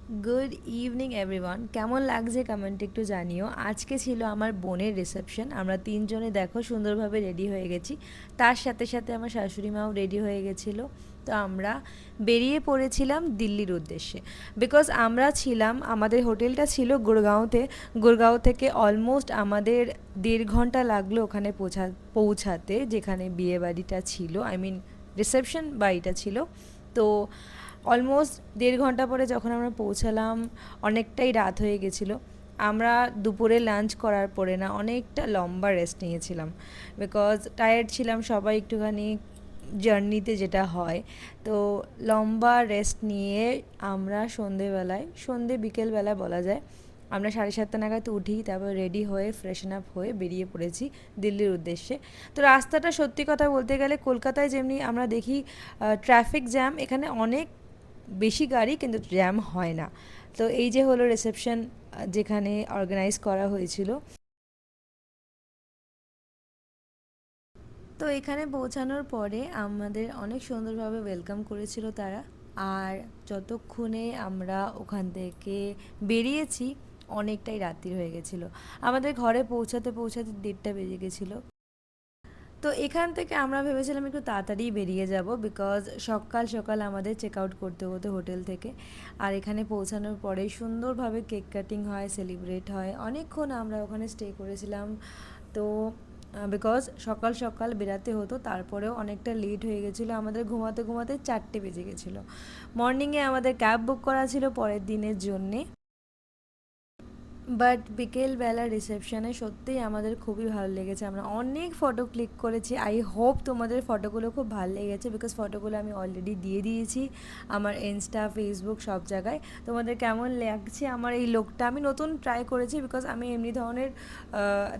Good evening everyone, কেমন লাগছে কমেন্টে একটু জানিও। আজকে ছিল আমার বোনের রিসেপশন। আমরা তিনজনে দেখো সুন্দরভাবে রেডি হয়ে গেছি। তার সাথে সাথে আমার শাশুড়ি মাও রেডি হয়ে গেছিলো। তো আমরা বেরিয়ে পড়েছিলাম দিল্লির উদ্দেশ্যে। বিকজ আমরা ছিলাম, আমাদের হোটেলটা ছিল গুড়গাঁওতে। গুড়গাঁও থেকে অলমোস্ট আমাদের 1.5 ঘন্টা লাগলো ওখানে পৌঁছাতে, যেখানে বিয়ে বাড়িটা ছিল, রিসেপশন বাড়িটা ছিল। তো অলমোস্ট 1.5 ঘন্টা পরে যখন আমরা পৌঁছালাম, অনেকটাই রাত হয়ে গেছিলো। আমরা দুপুরে লাঞ্চ করার পরে না অনেকটা লম্বা রেস্ট নিয়েছিলাম, বিকজ টায়ার্ড ছিলাম সবাই একটুখানি, জার্নিতে যেটা হয়। তো লম্বা রেস্ট নিয়ে আমরা সন্ধে বিকেলবেলা বলা যায়, আমরা 7:30 নাগাদ উঠি, তারপর রেডি হয়ে ফ্রেশন আপ হয়ে বেরিয়ে পড়েছি দিল্লির উদ্দেশ্যে। তো রাস্তাটা সত্যি কথা বলতে গেলে কলকাতায় যেমনি আমরা দেখি ট্রাফিক জ্যাম, এখানে অনেক বেশি গাড়ি কিন্তু জ্যাম হয় না। তো এই যে হলো রিসেপশন যেখানে অর্গানাইজ করা হয়েছিল। তো এখানে পৌঁছানোর পরে আমাদের অনেক সুন্দরভাবে ওয়েলকাম করেছিল তারা। আর যতক্ষণে আমরা ওখান থেকে বেরিয়েছি অনেকটাই রাত্রি হয়ে গেছিলো। আমাদের ঘরে পৌঁছাতে পৌঁছাতে 1:30 বেজে গেছিলো। তো এখান থেকে আমরা ভেবেছিলাম একটু তাড়াতাড়ি বেরিয়ে যাব, বিকজ সকাল সকাল আমাদের চেক আউট করতে হতো হোটেল থেকে। আর এখানে পৌঁছানোর পরে সুন্দরভাবে কেক কাটিং হয়, সেলিব্রেট হয়, অনেকক্ষণ আমরা ওখানে স্টে করেছিলাম। তো বিকজ সকাল সকাল বেরাতে হতো, তারপরেও অনেকটা লেট হয়ে গেছিলো, আমাদের ঘুমাতে ঘুমাতে 4টে বেজে গেছিলো। মর্নিংয়ে আমাদের ক্যাব বুক করা ছিল পরের দিনের জন্যে। বাট বিকেলবেলা রিসেপশনে সত্যিই আমাদের খুবই ভালো লেগেছে, আমরা অনেক ফটো ক্লিক করেছি। আই হোপ তোমাদের ফটোগুলো খুব ভালো লেগেছে, বিকজ ফটোগুলো আমি অলরেডি দিয়ে দিয়েছি আমার ইনস্টা, ফেসবুক সব জায়গায়। তোমাদের কেমন লাগছে আমার এই লুকটা? আমি নতুন ট্রাই করেছি, বিকজ আমি এমনি ধরনের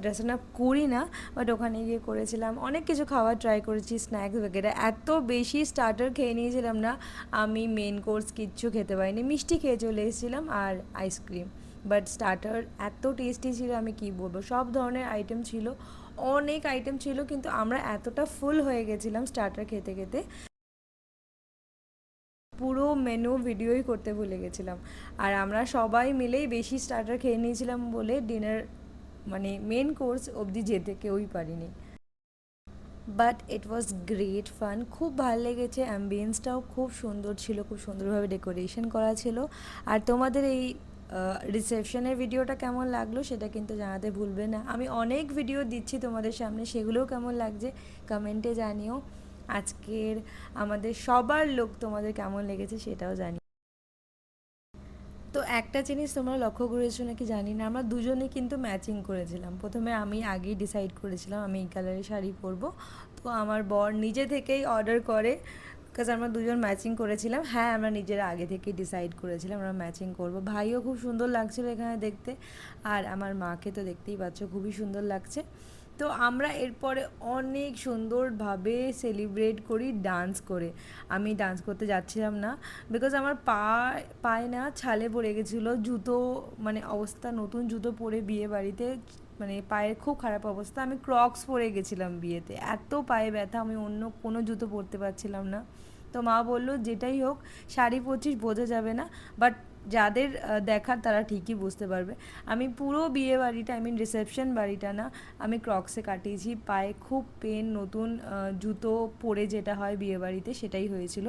ড্রেসিং আপ করি না, বাট ওখানে গিয়ে করেছিলাম। অনেক কিছু খাওয়ার ট্রাই করেছি, স্ন্যাক্স বগেরা। এত বেশি স্টার্টার খেয়ে নিয়েছিলাম না, আমি মেন কোর্স কিচ্ছু খেতে পারিনি, মিষ্টি খেয়ে চলে এসেছিলাম আর আইসক্রিম। বাট স্টার্টার এত টেস্টি ছিল, আমি কি বলবো, সব ধরনের আইটেম ছিল, অনেক আইটেম ছিল, কিন্তু আমরা এতটা ফুল হয়ে গেছিলাম স্টার্টার খেতে খেতে, পুরো মেনু ভিডিওই করতে ভুলে গেছিলাম। আর আমরা সবাই মিলেই বেশি স্টার্টার খেয়ে নিয়েছিলাম বলে ডিনার মেন কোর্স অবধি যেতে কেউই পারিনি। But it was great fun, খুব ভালো লেগেছে। অ্যাম্বিয়েন্সটাও খুব সুন্দর ছিল, খুব সুন্দরভাবে ডেকোরেশন করা ছিল। আর তোমাদের এই রিসেপশনের ভিডিওটা কেমন লাগলো সেটা কিন্তু জানাতে ভুলবে না। আমি অনেক ভিডিও দিচ্ছি তোমাদের সামনে, সেগুলোও কেমন লাগছে কমেন্টে জানিও। আজকের আমাদের সবার লোক তোমাদের কেমন লেগেছে সেটাও জানি। তো একটা জিনিস তোমরা লক্ষ্য করেছো নাকি জানি না, আমরা দুজনে কিন্তু ম্যাচিং করেছিলাম। প্রথমে আমি আগেই ডিসাইড করেছিলাম আমি এই কালারের শাড়ি পরবো। তো আমার বর নিজে থেকেই অর্ডার করে, বিকজ আমরা দুজন ম্যাচিং করেছিলাম। হ্যাঁ, আমরা নিজেরা আগে থেকেই ডিসাইড করেছিলাম আমরা ম্যাচিং করবো। ভাইও খুব সুন্দর লাগছিলো এখানে দেখতে, আর আমার মাকে তো দেখতেই পাচ্ছ খুবই সুন্দর লাগছে। তো আমরা এরপরে অনেক সুন্দরভাবে সেলিব্রেট করি ডান্স করে। আমি ডান্স করতে যাচ্ছিলাম না, বিকজ আমার পায়ে না ছালে পড়ে গেছিলো, জুতো অবস্থা, নতুন জুতো পরে বিয়ে বাড়িতে, পায়ের খুব খারাপ অবস্থা। আমি ক্রক্স পরে গেছিলাম বিয়েতে, এত পায়ে ব্যথা, আমি অন্য কোনো জুতো পরতে পারছিলাম না। তো মা বললো যেটাই হোক, শাড়ি পরছিস বোঝা যাবে না, বাট যাদের দেখার তারা ঠিকই বুঝতে পারবে। আমি পুরো বিয়ে বাড়িটা, রিসেপশন বাড়িটা না, আমি ক্রক্সে কাটিয়েছি। পায়ে খুব পেন, নতুন জুতো পরে যেটা হয় বিয়ে বাড়িতে সেটাই হয়েছিল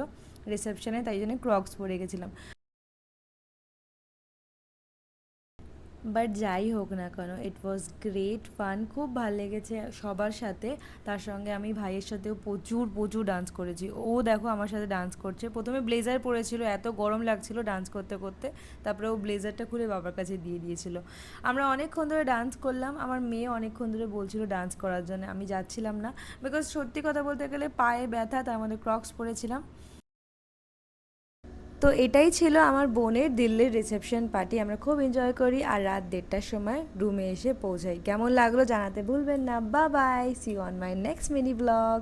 রিসেপশনে, তাই জন্য ক্রক্স পরে গেছিলাম। বাট যাই হোক না কেন, ইট ওয়াজ গ্রেট ফান, খুব ভালো লেগেছে সবার সাথে। তার সঙ্গে আমি ভাইয়ের সাথেও প্রচুর প্রচুর ডান্স করেছি। ও দেখো আমার সাথে ডান্স করছে, প্রথমে ব্লেজার পরেছিল, এত গরম লাগছিল ডান্স করতে করতে, তারপরে ও ব্লেজারটা খুলে বাবার কাছে দিয়ে দিয়েছিল। আমরা অনেকক্ষণ ধরে ডান্স করলাম, আমার মেয়ে অনেকক্ষণ ধরে বলছিল ডান্স করার জন্য, আমি যাচ্ছিলাম না, বিকজ সত্যি কথা বলতে গেলে পায়ে ব্যথা, তার মধ্যে ক্রক্স পরেছিলাম। তো এটাই ছিল আমার বোনের দিল্লির রিসেপশন পার্টি। আমরা খুব এনজয় করি আর রাত 1:30টার সময় রুমে এসে পৌঁছাই। কেমন লাগলো জানাতে ভুলবেন না। Bye bye, see you on my next mini blog.